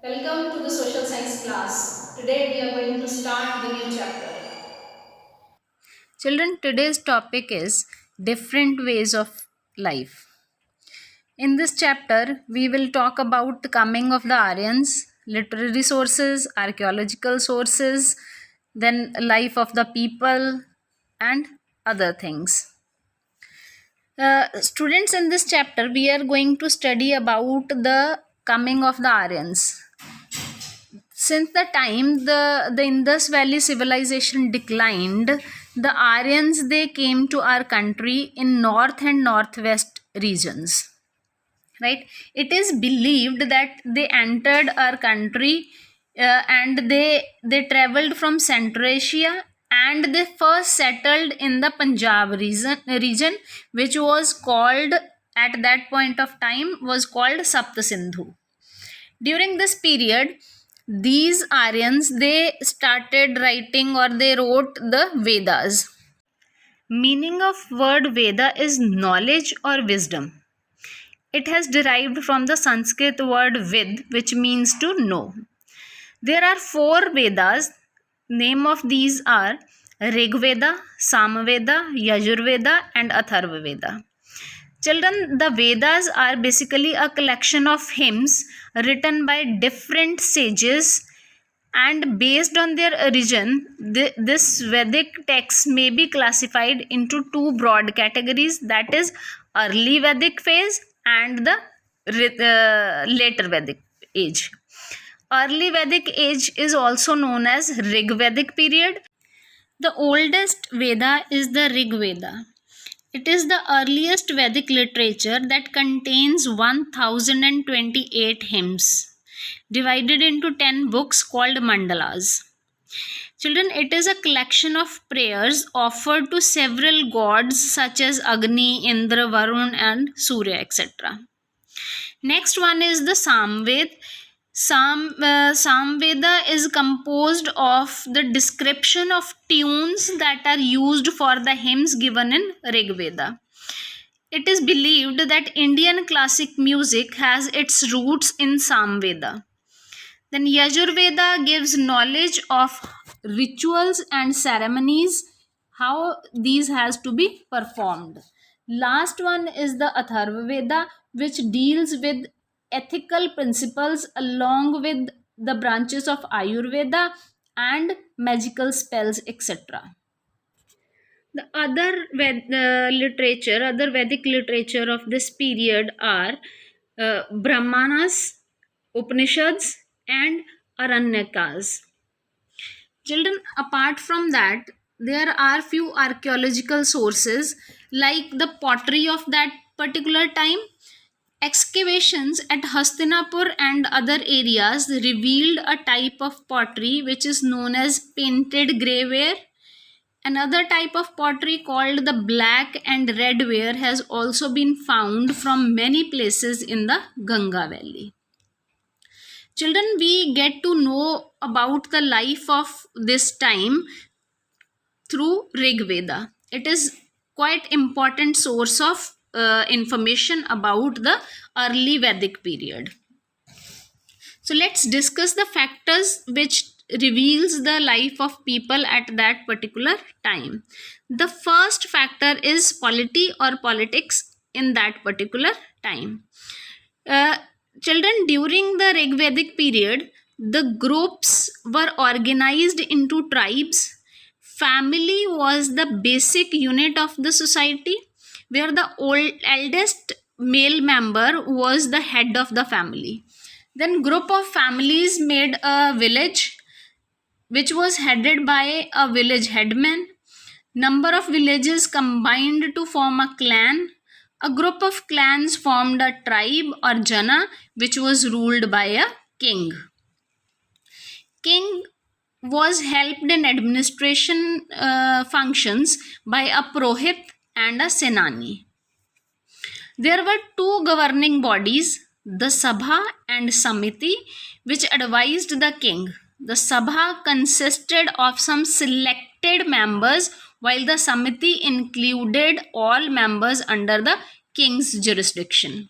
Welcome to the social science class. Today we are going to start the new chapter. Children, today's topic is different ways of life. In this chapter, we will talk about the coming of the Aryans, literary sources, archaeological sources, then life of the people, and other things. Students, in this chapter, we are going to study about the coming of the Aryans. Since the time the Indus Valley civilization declined, the Aryans they came to our country in north and northwest regions. Right? It is believed that they entered our country and they traveled from Central Asia and they first settled in the Punjab region which was called at that point of time was called Sapta Sindhu. During this period, these Aryans they started writing or they wrote the Vedas. Meaning of word Veda is knowledge or wisdom. It has derived from the Sanskrit word Vid, which means to know. There are four Vedas. Name of these are Rig Veda, Samaveda, Yajurveda, and Atharva Veda. Children, the Vedas are basically a collection of hymns written by different sages, and based on their origin, this Vedic text may be classified into two broad categories, that is, early Vedic phase and the later Vedic age. Early Vedic age is also known as Rig Vedic period. The oldest Veda is the Rig Veda. It is the earliest Vedic literature that contains 1028 hymns, divided into 10 books called mandalas. Children, it is a collection of prayers offered to several gods such as Agni, Indra, Varun, and Surya, etc. Next one is the Samved. Samveda is composed of the description of tunes that are used for the hymns given in Rig Veda. It is believed that Indian classic music has its roots in Samveda. Then Yajurveda gives knowledge of rituals and ceremonies, how these has to be performed. Last one is the Atharva Veda, which deals with ethical principles along with the branches of Ayurveda and magical spells, etc. The other other Vedic literature of this period are Brahmanas, Upanishads, and Aranyakas. Children, apart from that, there are few archaeological sources like the pottery of that particular time. Excavations at Hastinapur and other areas revealed a type of pottery which is known as painted grey ware. Another type of pottery called the black and red ware has also been found from many places in the Ganga Valley. Children, we get to know about the life of this time through Rig Veda. It is quite important source of information about the early Vedic period. So let's discuss the factors which reveals the life of people at that particular time. The first factor is polity or politics in that particular time. Uh, Children, during the Rig Vedic period, the groups were organized into tribes. Family was the basic unit of the society, where the eldest male member was the head of the family. Then group of families made a village which was headed by a village headman. Number of villages combined to form a clan. A group of clans formed a tribe or jana which was ruled by a king. King was helped in administration functions by a prohit and a senani. There were two governing bodies, the Sabha and Samiti, which advised the king. The Sabha consisted of some selected members, while the Samiti included all members under the king's jurisdiction.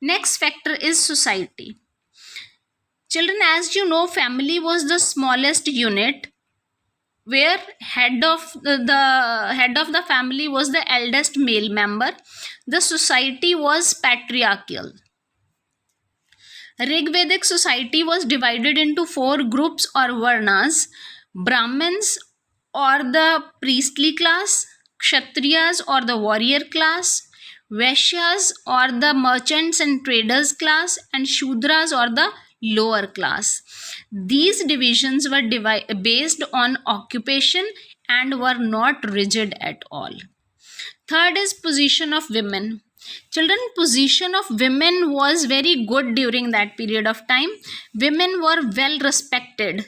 Next factor is society. Children, as you know, family was the smallest unit where head of the family was the eldest male member. The society was patriarchal. Rigvedic society was divided into four groups or varnas: Brahmins or the priestly class, Kshatriyas or the warrior class, Vaishyas or the merchants and traders class, and Shudras or the lower class. These divisions were based on occupation and were not rigid at all. Third is position of women. Children, position of women was very good during that period of time. Women were well respected.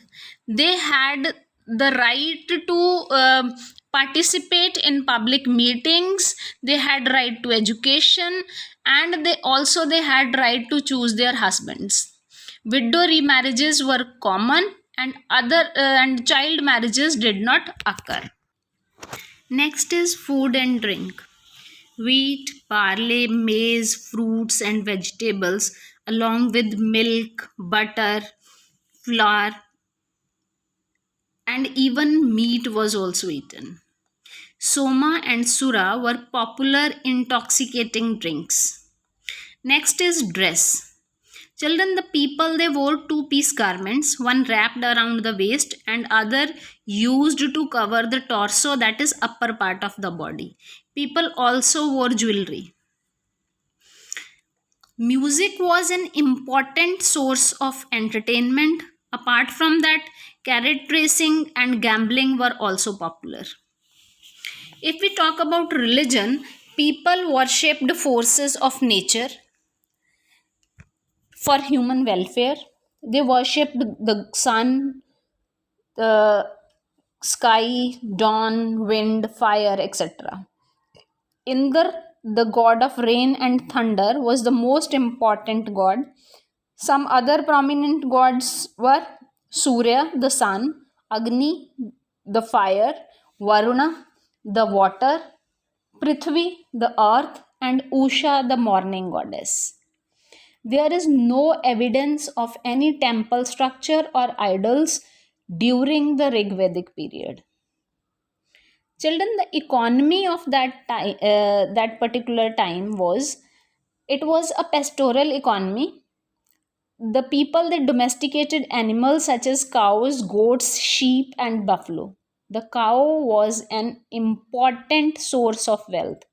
They had the right to participate in public meetings. They had right to education, and they had right to choose their husbands. Widow remarriages were common, and child marriages did not occur. Next is food and drink. Wheat, barley, maize, fruits, and vegetables, along with milk, butter, flour, and even meat was also eaten. Soma and Sura were popular intoxicating drinks. Next is dress. Children, the people, they wore two-piece garments, one wrapped around the waist and other used to cover the torso, that is upper part of the body. People also wore jewelry. Music was an important source of entertainment. Apart from that, carrot racing and gambling were also popular. If we talk about religion, people worshipped forces of nature for human welfare. They worshipped the sun, the sky, dawn, wind, fire, etc. Indra, the god of rain and thunder, was the most important god. Some other prominent gods were Surya, the sun, Agni, the fire, Varuna, the water, Prithvi, the earth, and Usha, the morning goddess. There is no evidence of any temple structure or idols during the Rigvedic period. Children, the economy of that particular time was, it was a pastoral economy. The people, they domesticated animals such as cows, goats, sheep, and buffalo. The cow was an important source of wealth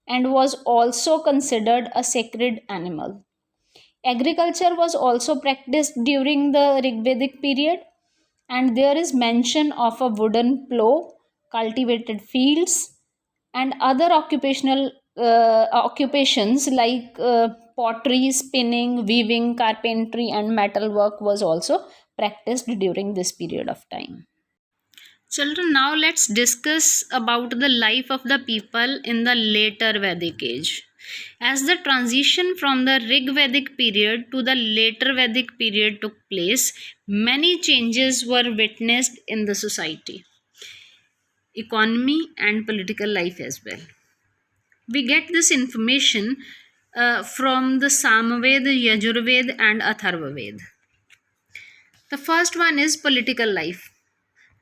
and was also considered a sacred animal. Agriculture was also practiced during the Rigvedic period, and there is mention of a wooden plow, cultivated fields, and other occupations like pottery, spinning, weaving, carpentry, and metalwork was also practiced during this period of time. Children, now let's discuss about the life of the people in the later Vedic age. As the transition from the Rig Vedic period to the later Vedic period took place, many changes were witnessed in the society, economy, and political life as well. We get this information from the Samaved, Yajurved, and Atharvaved. The first one is political life.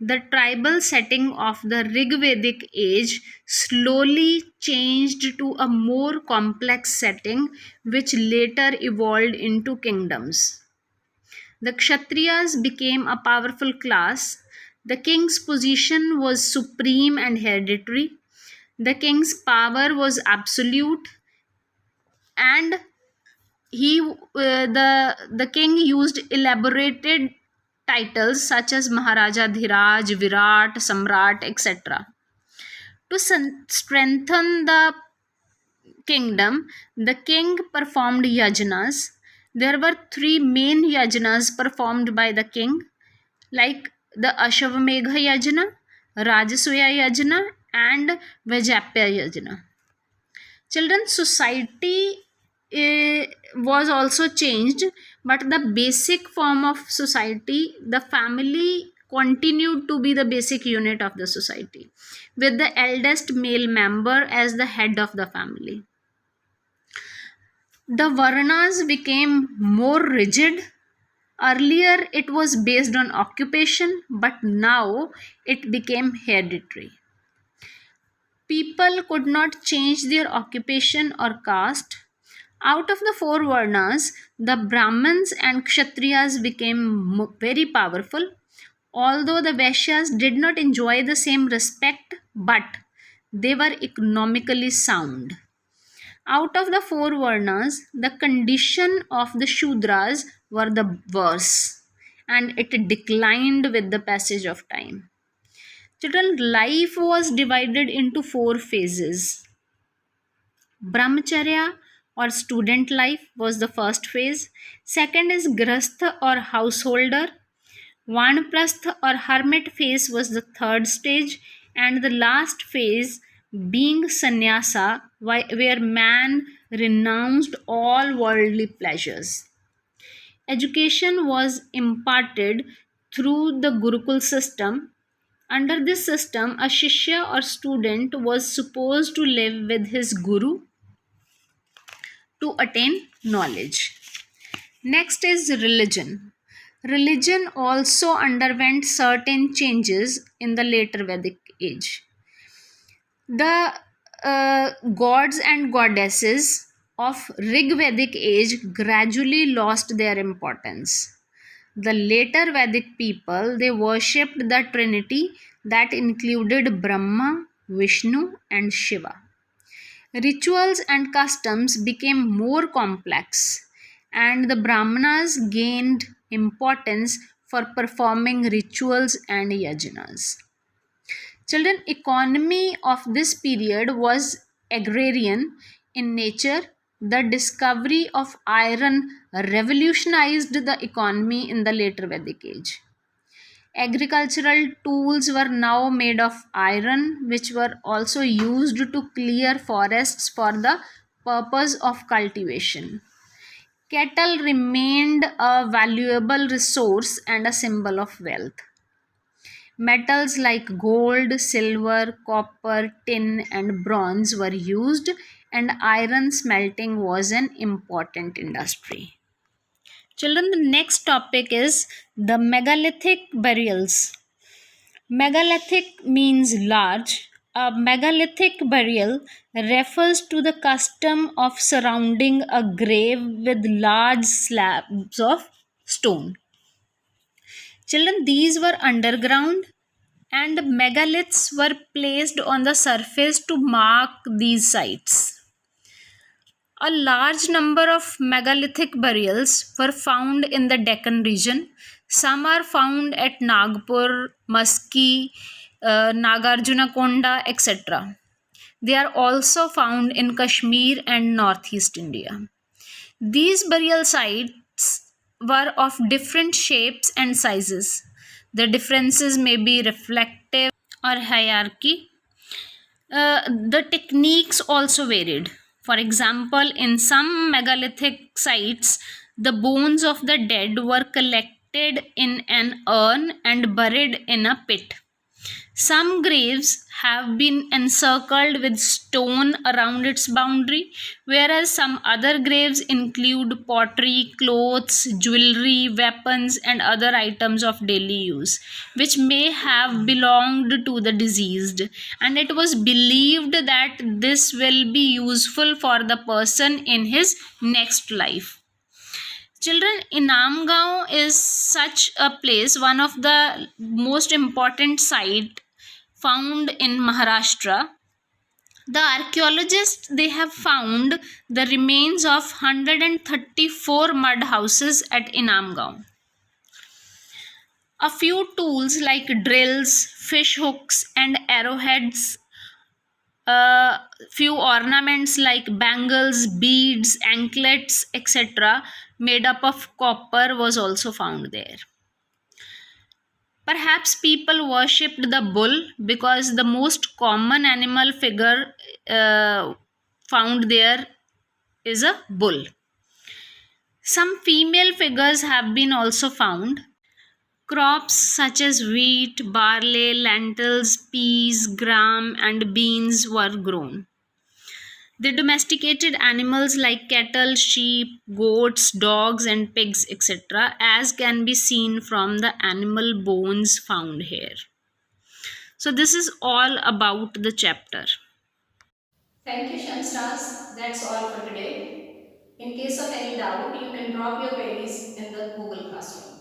The tribal setting of the Rigvedic age slowly changed to a more complex setting, which later evolved into kingdoms. The Kshatriyas became a powerful class. The king's position was supreme and hereditary. The king's power was absolute, and the king used elaborated titles such as Maharaja Dhiraj, Virat, Samrat, etc. To strengthen the kingdom, the king performed yajnas. There were three main yajnas performed by the king, like the Ashwamedha Yajna, Rajasuya Yajna, and Vajapya Yajna. Children's society was also changed, but the basic form of society, the family, continued to be the basic unit of the society, with the eldest male member as the head of the family. The Varnas became more rigid. Earlier, it was based on occupation, but now it became hereditary. People could not change their occupation or caste. Out of the four Varnas, the Brahmins and Kshatriyas became very powerful, although the Vaishyas did not enjoy the same respect, but they were economically sound. Out of the four Varnas, the condition of the Shudras were the worst, and it declined with the passage of time. Children, life was divided into four phases. Brahmacharya or student life was the first phase. Second is Grastha or householder. Vanaprastha or hermit phase was the third stage. And the last phase being sannyasa, where man renounced all worldly pleasures. Education was imparted through the Gurukul system. Under this system, a Shishya or student was supposed to live with his Guru to attain knowledge. Next is religion. Religion also underwent certain changes in the later Vedic age. The gods and goddesses of Rig Vedic age gradually lost their importance. The later Vedic people, they worshipped the Trinity that included Brahma, Vishnu, and Shiva. Rituals and customs became more complex, and the Brahmanas gained importance for performing rituals and yajnas. Children, economy of this period was agrarian in nature. The discovery of iron revolutionized the economy in the later Vedic age. Agricultural tools were now made of iron, which were also used to clear forests for the purpose of cultivation. Cattle remained a valuable resource and a symbol of wealth. Metals like gold, silver, copper, tin, and bronze were used, and iron smelting was an important industry. Children, the next topic is the megalithic burials. Megalithic means large. A megalithic burial refers to the custom of surrounding a grave with large slabs of stone. Children, these were underground and megaliths were placed on the surface to mark these sites. A large number of megalithic burials were found in the Deccan region. Some are found at Nagpur, Maski, Nagarjunakonda, etc. They are also found in Kashmir and northeast India. These burial sites were of different shapes and sizes. The differences may be reflective or hierarchy. The techniques also varied. For example, in some megalithic sites, the bones of the dead were collected in an urn and buried in a pit. Some graves have been encircled with stone around its boundary, whereas some other graves include pottery, clothes, jewelry, weapons, and other items of daily use, which may have belonged to the deceased. And it was believed that this will be useful for the person in his next life. Children, Inamgaon is such a place, one of the most important site found in Maharashtra. The archaeologists, they have found the remains of 134 mud houses at Inamgaon. A few tools like drills, fish hooks, and arrowheads, few ornaments like bangles, beads, anklets, etc., made up of copper was also found there. Perhaps people worshipped the bull because the most common animal figure found there is a bull. Some female figures have been also found. Crops such as wheat, barley, lentils, peas, gram, and beans were grown. The domesticated animals like cattle, sheep, goats, dogs, and pigs, etc., as can be seen from the animal bones found here. So, this is all about the chapter. Thank you, Shamstars. That's all for today. In case of any doubt, you can drop your queries in the Google Classroom.